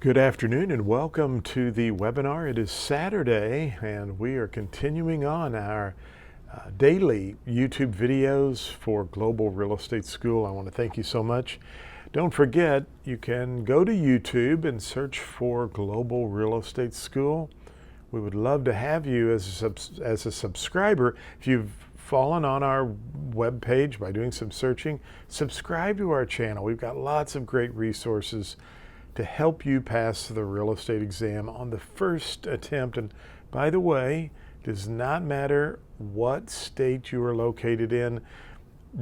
Good afternoon and welcome to the webinar. It is Saturday and we are continuing on our daily YouTube videos for Global Real Estate School. I want to thank you so much. Don't forget, you can go to YouTube and search for Global Real Estate School. We would love to have you as a subscriber. If you've fallen on our webpage by doing some searching, subscribe to our channel. We've got lots of great resources to help you pass the real estate exam on the first attempt. And by the way, it does not matter what state you are located in.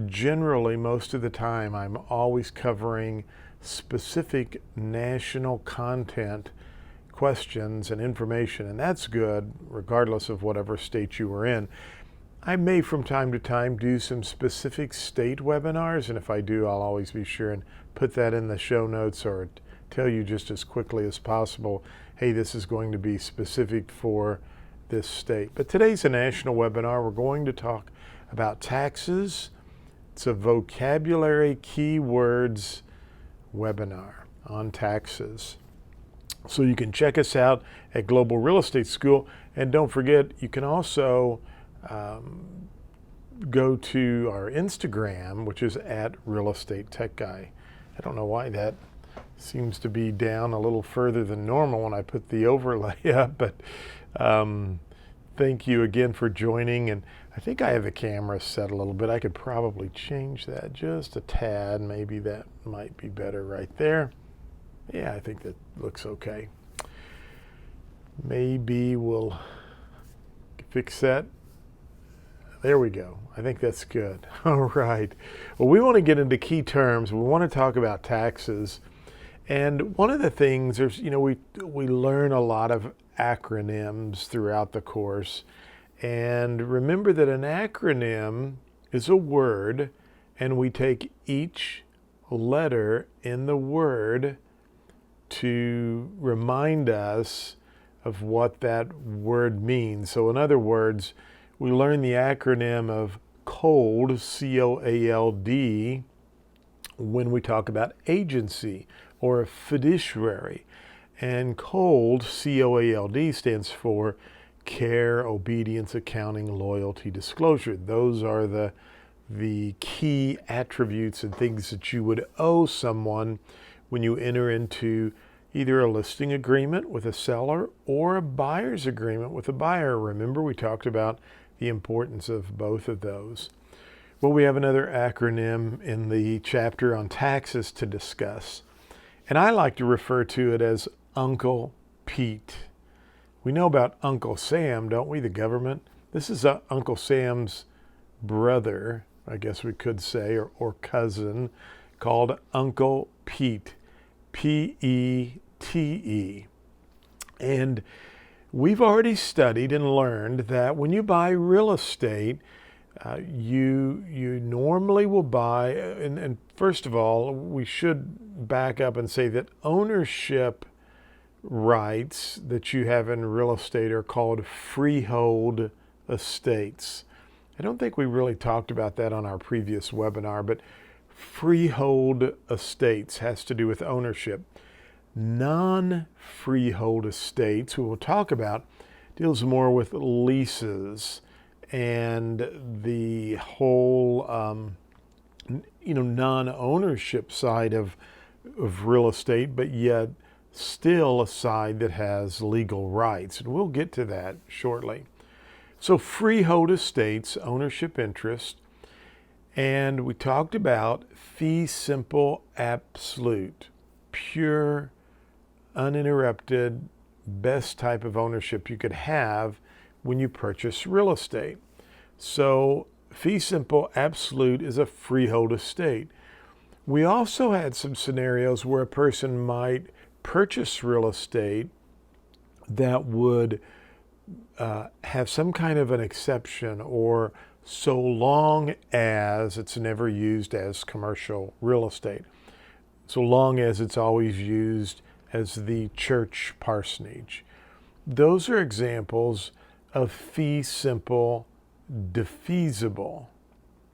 Generally, most of the time, I'm always covering specific national content, questions, and information, and that's good regardless of whatever state you are in. I may from time to time do some specific state webinars, and if I do, I'll always be sure and put that in the show notes or tell you just as quickly as possible, hey, this is going to be specific for this state. But today's a national webinar. We're going to talk about taxes. It's a vocabulary keywords webinar on taxes. So you can check us out at Global Real Estate School. And don't forget, you can also go to our Instagram, which is at Real Estate Tech Guy. I don't know why that seems to be down a little further than normal when I put the overlay up, but thank you again for joining. And I think I have the camera set a little bit. I could probably change that just a tad. Maybe that might be better right there. Yeah, I think that looks okay. Maybe we'll fix that. There we go. I think that's good. All right. Well, we want to get into key terms. We want to talk about taxes. And one of the things, we learn a lot of acronyms throughout the course. And remember that an acronym is a word, and we take each letter in the word to remind us of what that word means. So in other words, we learn the acronym of COLD, C-O-A-L-D, when we talk about agency or a fiduciary. And COLD, C-O-A-L-D, stands for care, obedience, accounting, loyalty, disclosure. Those are the key attributes and things that you would owe someone when you enter into either a listing agreement with a seller or a buyer's agreement with a buyer. Remember, we talked about the importance of both of those. Well, we have another acronym in the chapter on taxes to discuss. And I like to refer to it as Uncle Pete. We know about Uncle Sam, don't we, the government? This is Uncle Sam's brother, I guess we could say, or cousin, called Uncle Pete, P-E-T-E. And we've already studied and learned that when you buy real estate, you normally will buy, and first of all, we should back up and say that ownership rights that you have in real estate are called freehold estates. I don't think we really talked about that on our previous webinar, but freehold estates has to do with ownership. Non-freehold estates, we will talk about, deals more with leases and the whole non-ownership side of real estate, but yet still a side that has legal rights. And we'll get to that shortly. So freehold estates, ownership interest, and we talked about fee simple absolute, pure, uninterrupted, best type of ownership you could have when you purchase real estate. So fee simple absolute is a freehold estate. We also had some scenarios where a person might purchase real estate that would have some kind of an exception, or so long as it's never used as commercial real estate, so long as it's always used as the church parsonage. Those are examples of fee simple defeasible.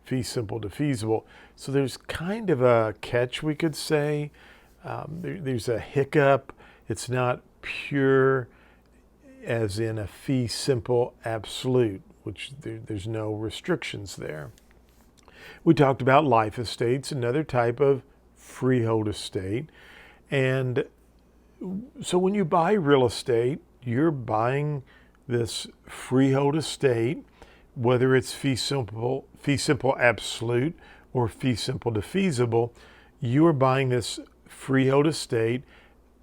Fee simple defeasible. So there's kind of a catch, we could say. There's a hiccup It's not pure as in a fee simple absolute, which there's no restrictions there. We talked about life estates, another type of freehold estate. And so when you buy real estate, you're buying this freehold estate, whether it's fee simple absolute or fee simple defeasible, you are buying this freehold estate,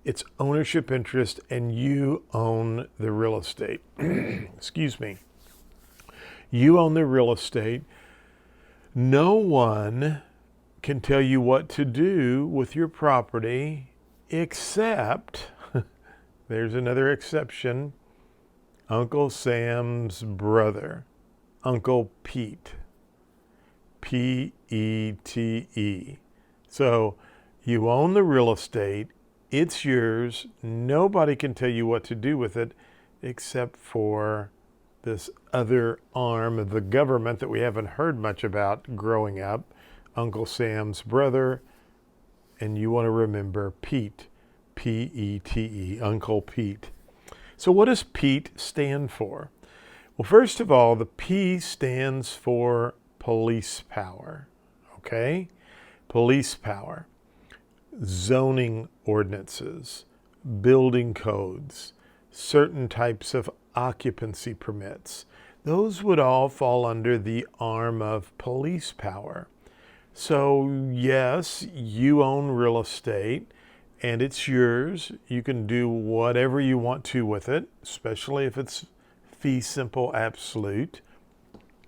its ownership interest, and you own the real estate. Excuse me. You own the real estate. No one can tell you what to do with your property except, there's another exception, Uncle Sam's brother, Uncle Pete. P-E-T-E. So you own the real estate. It's yours. Nobody can tell you what to do with it except for this other arm of the government that we haven't heard much about growing up, Uncle Sam's brother. And you want to remember Pete, P-E-T-E, Uncle Pete. So what does Pete stand for? Well, first of all, the P stands for police power, okay? Police power, zoning ordinances, building codes, certain types of occupancy permits. Those would all fall under the arm of police power. So yes, you own real estate and it's yours. You can do whatever you want to with it, especially if it's fee simple absolute.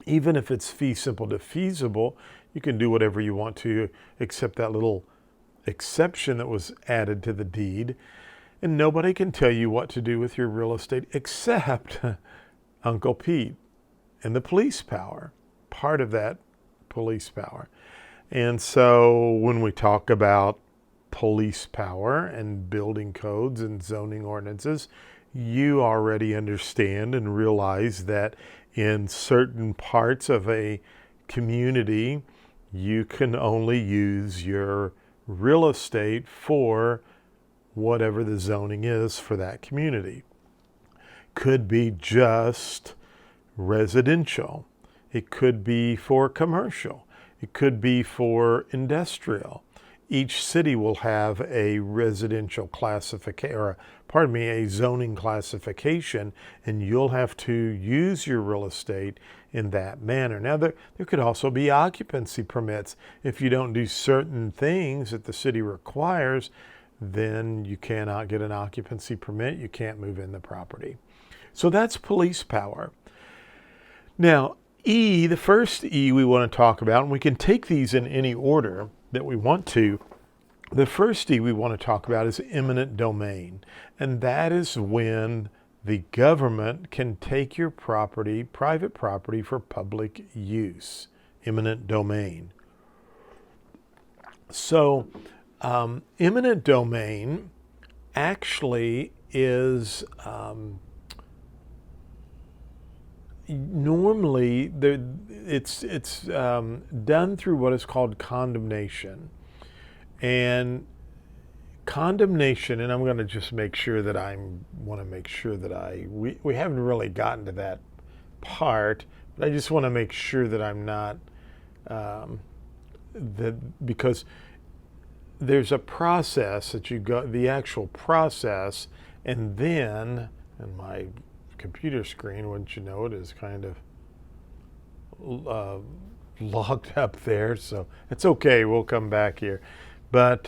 Even if it's fee simple defeasible, you can do whatever you want to, except that little exception that was added to the deed. And nobody can tell you what to do with your real estate except Uncle Pete and the police power, part of that police power. And so when we talk about police power and building codes and zoning ordinances, you already understand and realize that in certain parts of a community, you can only use your real estate for whatever the zoning is for that community. Could be just residential. It could be for commercial. It could be for industrial. Each city will have a residential classification, or a zoning classification, and you'll have to use your real estate in that manner. Now, there could also be occupancy permits. If you don't do certain things that the city requires, then you cannot get an occupancy permit. You can't move in the property. So that's police power. Now, E, the first E we want to talk about, and we can take these in any order that we want to. The first E we want to talk about is eminent domain. And that is when the government can take your property, private property, for public use. Eminent domain. So, eminent domain actually is normally it's done through what is called condemnation. And condemnation, and I'm going to just make sure that we haven't really gotten to that part, but I just want to make sure that I'm not, because there's a process that you go, the actual process, and then, and my computer screen, wouldn't you know it, is kind of logged up there, so it's okay, we'll come back here. But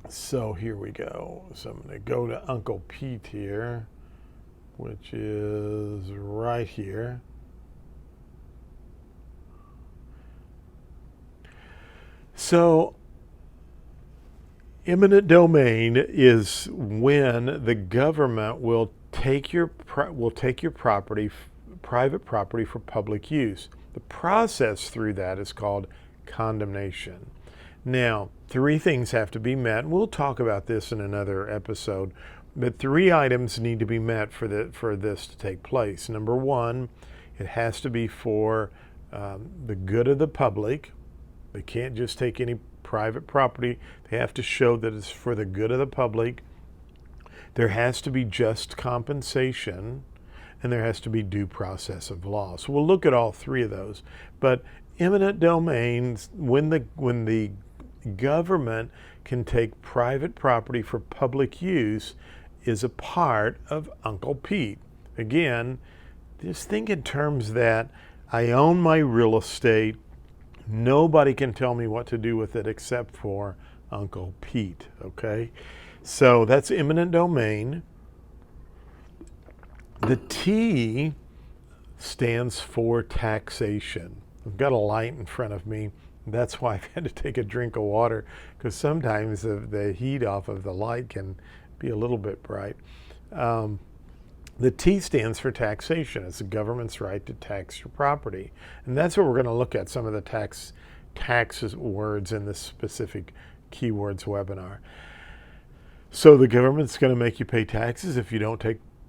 so here we go. So I'm going to go to Uncle Pete here, which is right here. So eminent domain is when the government will take your property, private property, for public use. The process through that is called condemnation. Now, three things have to be met. We'll talk about this in another episode, but three items need to be met for this to take place. Number one, it has to be for the good of the public. They can't just take any private property. They have to show that it's for the good of the public. There has to be just compensation, and there has to be due process of law. So we'll look at all three of those. But eminent domains, when the government can take private property for public use, is a part of Uncle Pete. Again, just think in terms that I own my real estate. Nobody can tell me what to do with it except for Uncle Pete, okay? So that's eminent domain. The T stands for taxation. I've got a light in front of me. That's why I've had to take a drink of water, because sometimes the heat off of the light can be a little bit bright. The T stands for taxation. It's the government's right to tax your property. And that's what we're going to look at, some of the taxes words in this specific keywords webinar. So the government's going to make you pay taxes. If you don't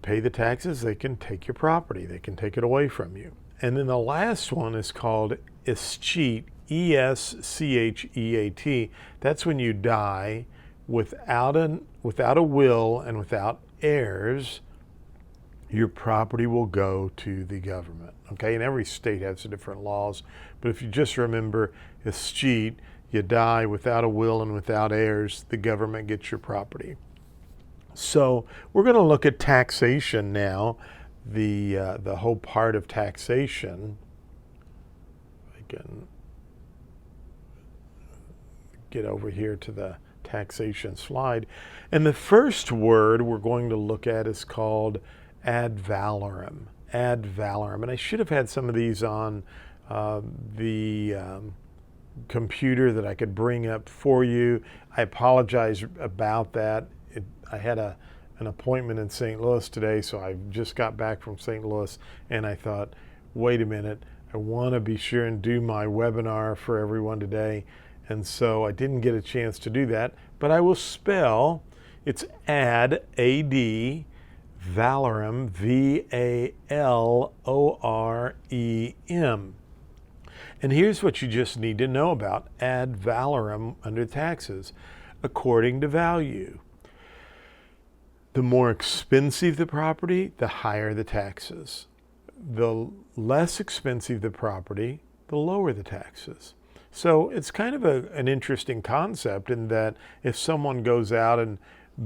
pay the taxes, they can take your property. They can take it away from you. And then the last one is called escheat, E-S-C-H-E-A-T. That's when you die without a will and without heirs. Your property will go to the government. Okay, and every state has different laws, but if you just remember escheat, you die without a will and without heirs, the government gets your property. So we're going to look at taxation now, the whole part of taxation. I can get over here to the taxation slide. And the first word we're going to look at is called ad valorem. Ad valorem. And I should have had some of these on the computer that I could bring up for you. I apologize about that. I had an appointment in St. Louis today, so I just got back from St. Louis, and I thought, wait a minute, I want to be sure and do my webinar for everyone today. And so I didn't get a chance to do that, but I will spell. It's ad, A-D, valorem, V-A-L-O-R-E-M. And here's what you just need to know about ad valorem under taxes. According to value. The more expensive the property, the higher the taxes. The less expensive the property, the lower the taxes. So it's kind of an interesting concept in that if someone goes out and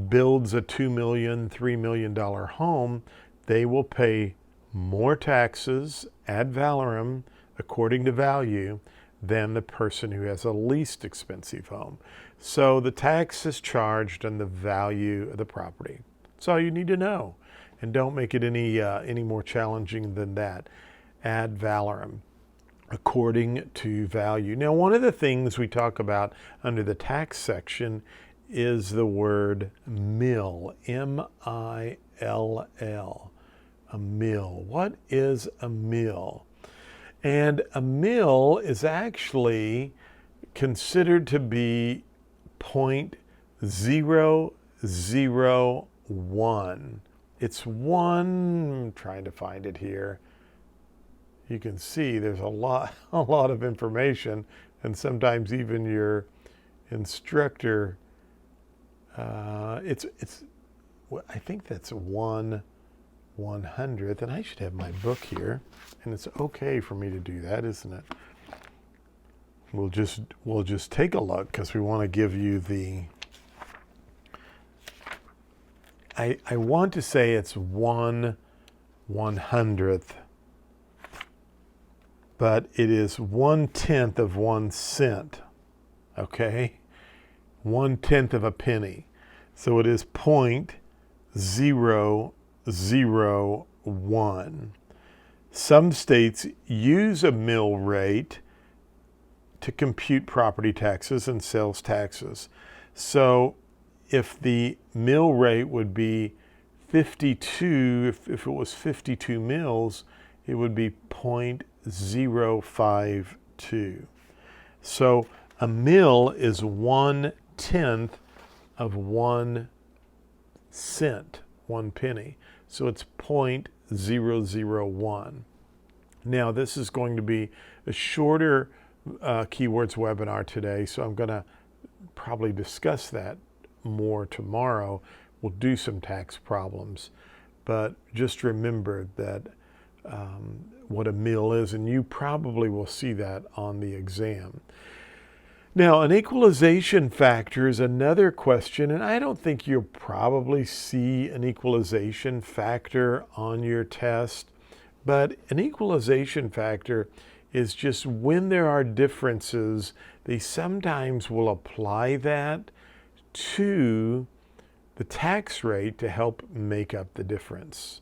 builds a $2 million, $3 million home, they will pay more taxes ad valorem according to value than the person who has a least expensive home. So the tax is charged on the value of the property. That's all you need to know. And don't make it any more challenging than that. Ad valorem, according to value. Now, one of the things we talk about under the tax section is the word mill, M-I-L-L, a mill. What is a mill? And a mill is actually considered to be 0.001. It's one, I'm trying to find it here. You can see there's a lot of information, and sometimes even your instructor, I think that's 1/100th, and I should have my book here, and it's okay for me to do that, isn't it? We'll just take a look because we want to give you the. I want to say it's 1/100th, but it is 1/10 of 1 cent. Okay, 1/10 of a penny. So it is 0.001. Some states use a mill rate to compute property taxes and sales taxes. So if the mill rate would be 52, if it was 52 mills, it would be 0.052. So a mill is 1/10 of 1 cent, 1 penny. So it's 0.001. Now this is going to be a shorter keywords webinar today, so I'm going to probably discuss that more tomorrow we'll do some tax problems. But just remember that what a mill is, and you probably will see that on the exam. Now, an equalization factor is another question, and I don't think you'll probably see an equalization factor on your test, but an equalization factor is just when there are differences, they sometimes will apply that to the tax rate to help make up the difference.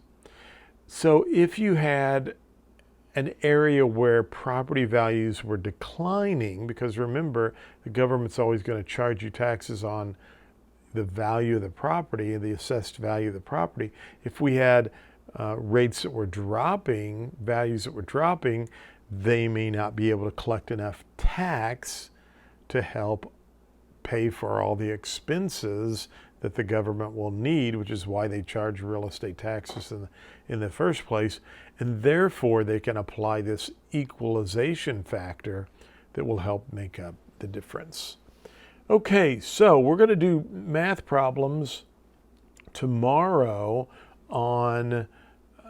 So if you had an area where property values were declining, because remember, the government's always going to charge you taxes on the value of the property, the assessed value of the property. If we had rates that were dropping, values that were dropping, they may not be able to collect enough tax to help pay for all the expenses that the government will need, which is why they charge real estate taxes in the first place. And therefore, they can apply this equalization factor that will help make up the difference. Okay, so we're going to do math problems tomorrow on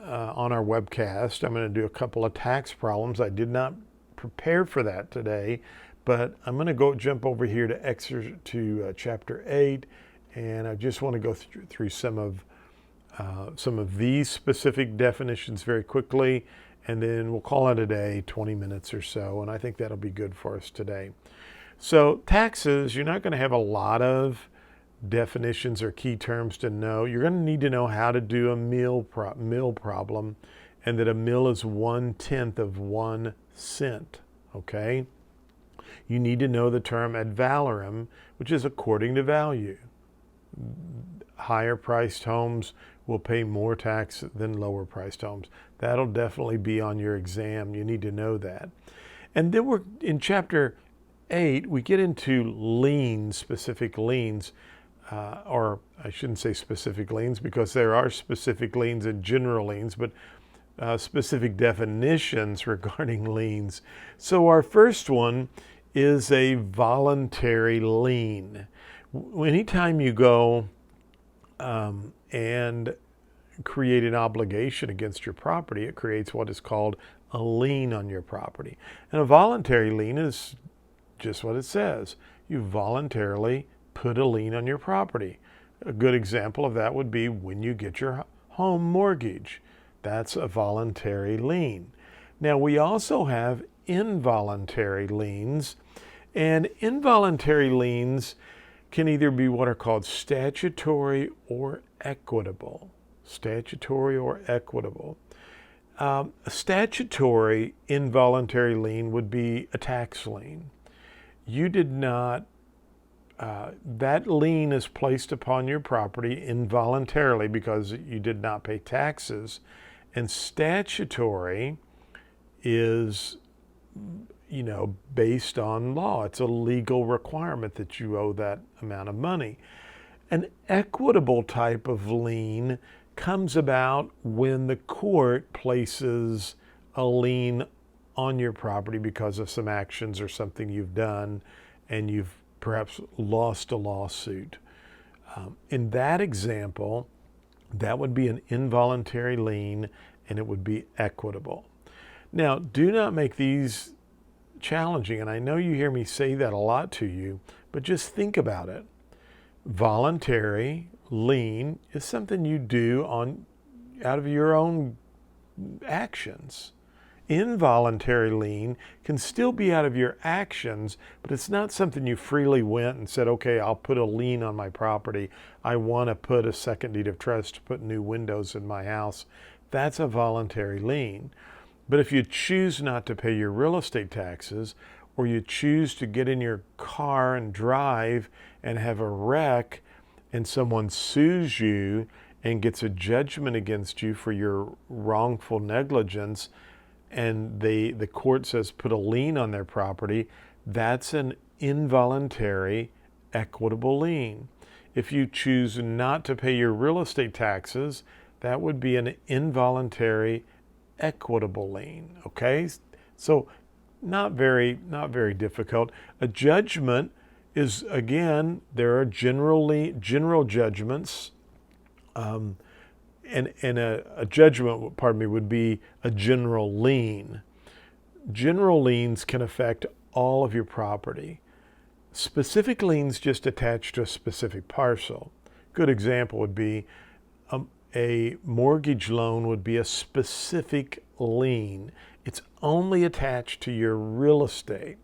our webcast. I'm going to do a couple of tax problems. I did not prepare for that today, but I'm going to jump over here to chapter 8, and I just want to go through some of these specific definitions very quickly, and then we'll call it a day, 20 minutes or so, and I think that'll be good for us today. So taxes, you're not going to have a lot of definitions or key terms to know. You're going to need to know how to do a mill problem, and that a mill is 1/10 of 1 cent, okay? You need to know the term ad valorem, which is according to value. Higher priced homes will pay more tax than lower priced homes. That'll definitely be on your exam. You need to know that. And then we're in chapter 8, we get into liens, specific liens, or I shouldn't say specific liens because there are specific liens and general liens, but specific definitions regarding liens. So our first one is a voluntary lien. Anytime you go and create an obligation against your property, it creates what is called a lien on your property. And a voluntary lien is just what it says. You voluntarily put a lien on your property. A good example of that would be when you get your home mortgage. That's a voluntary lien. Now we also have involuntary liens, and involuntary liens can either be what are called statutory or equitable. Statutory or equitable. A statutory involuntary lien would be a tax lien. You did not, that lien is placed upon your property involuntarily because you did not pay taxes. And statutory is, based on law. It's a legal requirement that you owe that amount of money. An equitable type of lien comes about when the court places a lien on your property because of some actions or something you've done, and you've perhaps lost a lawsuit. In that example, that would be an involuntary lien, and it would be equitable. Now, do not make these challenging, and I know you hear me say that a lot to you, but just think about it. Voluntary lien is something you do out of your own actions. Involuntary lien can still be out of your actions, but it's not something you freely went and said, okay, I'll put a lien on my property. I want to put a second deed of trust to put new windows in my house. That's a voluntary lien. But if you choose not to pay your real estate taxes, or you choose to get in your car and drive and have a wreck, and someone sues you and gets a judgment against you for your wrongful negligence, and the court says put a lien on their property, that's an involuntary equitable lien. If you choose not to pay your real estate taxes, that would be an involuntary equitable lien. Okay, so not very difficult. A judgment is, again, there are general judgments, And a judgment, pardon me, would be a general lien. General liens can affect all of your property. Specific liens just attach to a specific parcel. Good example would be a mortgage loan would be a specific lien. It's only attached to your real estate,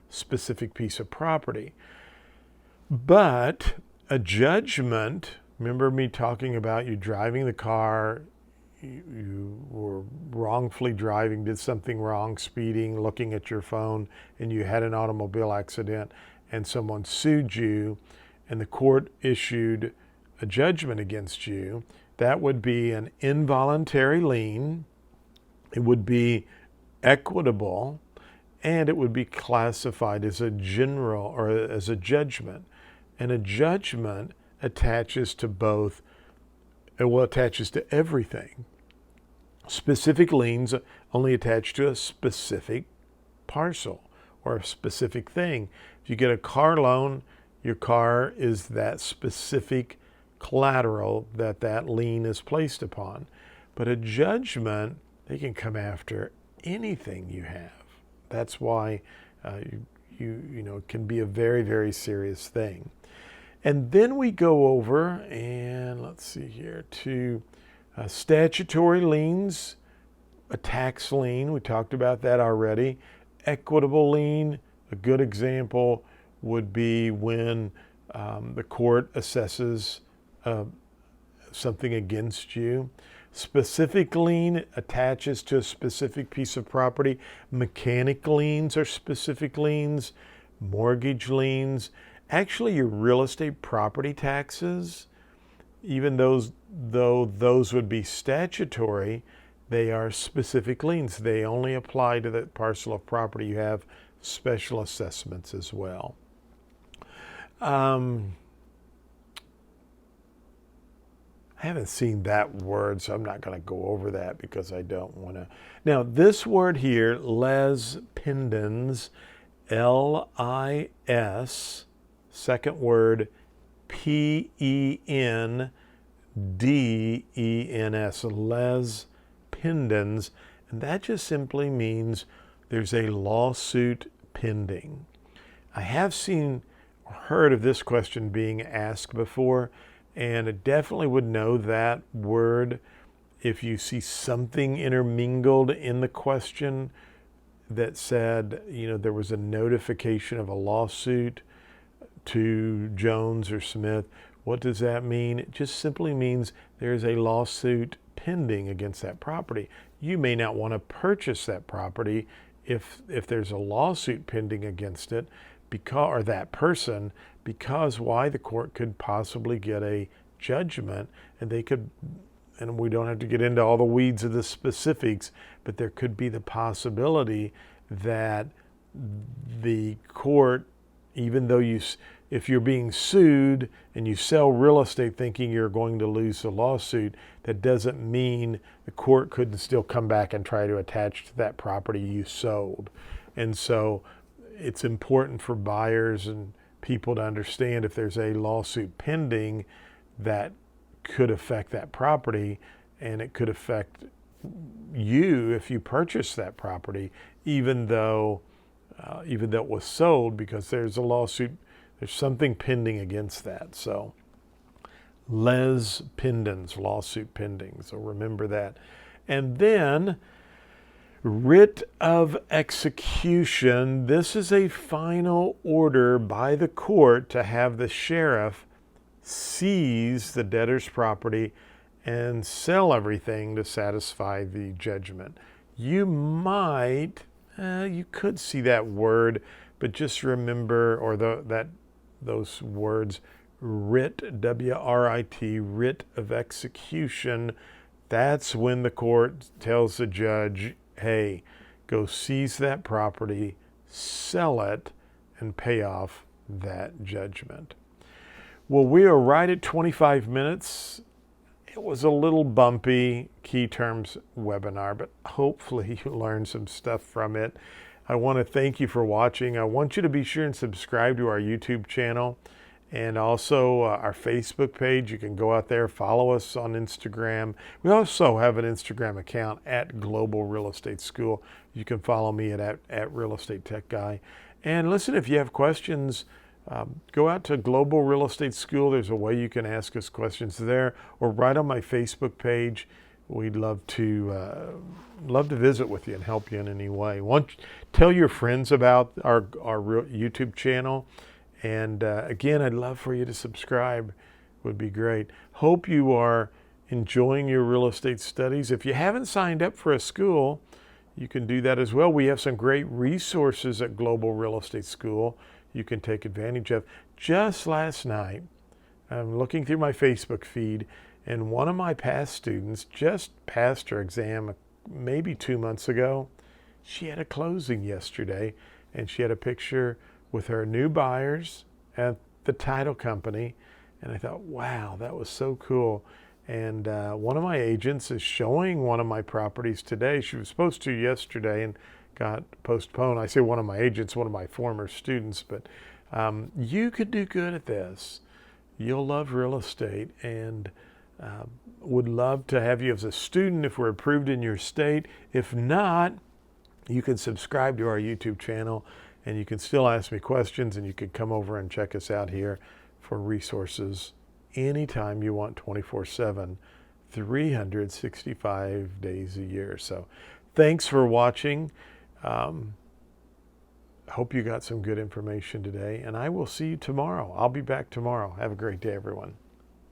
specific piece of property. But a judgment, remember me talking about you driving the car, you were wrongfully driving, did something wrong, speeding, looking at your phone, and you had an automobile accident, and someone sued you, and the court issued a judgment against you. That would be an involuntary lien. It would be equitable, and it would be classified as a general or as a judgment. And a judgment attaches to both, attaches to everything. Specific liens only attach to a specific parcel or a specific thing. If you get a car loan, your car is that specific collateral that that lien is placed upon. But a judgment, they can come after anything you have. That's why it can be a very, very serious thing. And then we go over, and let's see here, to statutory liens, a tax lien. We talked about that already. Equitable lien, a good example would be when the court assesses something against you. Specific lien attaches to a specific piece of property. Mechanic liens are specific liens. Mortgage liens. Actually, your real estate property taxes, even though those would be statutory, they are specific liens. They only apply to that parcel of property. You have special assessments as well. I haven't seen that word, so I'm not going to go over that because I don't want to. Now, this word here, les pendens, L-I-S, second word, P-E-N-D-E-N-S, les pendens, and that just simply means there's a lawsuit pending. I have seen or heard of this question being asked before, and I definitely would know that word if you see something intermingled in the question that said, there was a notification of a lawsuit to Jones or Smith. What does that mean? It just simply means there's a lawsuit pending against that property. You may not want to purchase that property if there's a lawsuit pending against it, or that person, because why? The court could possibly get a judgment, and we don't have to get into all the weeds of the specifics, but there could be the possibility that the court, even though if you're being sued and you sell real estate thinking you're going to lose the lawsuit, that doesn't mean the court couldn't still come back and try to attach to that property you sold. And so it's important for buyers and people to understand if there's a lawsuit pending that could affect that property, and it could affect you if you purchase that property, even though it was sold, because there's a lawsuit, there's something pending against that. So les pendens, lawsuit pending. So remember that. And then writ of execution. This is a final order by the court to have the sheriff seize the debtor's property and sell everything to satisfy the judgment. You could see that word, but just remember, or those words, writ, W-R-I-T, writ of execution. That's when the court tells the judge, hey, go seize that property, sell it, and pay off that judgment. Well, we are right at 25 minutes. It was a little bumpy key terms webinar, but hopefully you learned some stuff from it. I want to thank you for watching. I want you to be sure and subscribe to our YouTube channel And also our Facebook page. You can go out there, follow us on Instagram. We also have an Instagram account at Global Real Estate School. You can follow me at Real Estate Tech Guy. And listen, if you have questions, go out to Global Real Estate School. There's a way you can ask us questions there, or right on my Facebook page. We'd love to visit with you and help you in any way. Tell your friends about our YouTube channel. And again, I'd love for you to subscribe. Would be great. Hope you are enjoying your real estate studies. If you haven't signed up for a school, you can do that as well. We have some great resources at Global Real Estate School you can take advantage of. Just last night, I'm looking through my Facebook feed, and one of my past students just passed her exam maybe 2 months ago. She had a closing yesterday, and she had a picture with her new buyers at the title company. And I thought, wow, that was so cool. And one of my agents is showing one of my properties today. She was supposed to yesterday and got postponed. I say one of my agents, one of my former students, but you could do good at this. You'll love real estate, and would love to have you as a student if we're approved in your state. If not, you can subscribe to our YouTube channel, and you can still ask me questions, and you can come over and check us out here for resources anytime you want, 24/7, 365 days a year. So thanks for watching. Hope you got some good information today, and I will see you tomorrow. I'll be back tomorrow. Have a great day, everyone.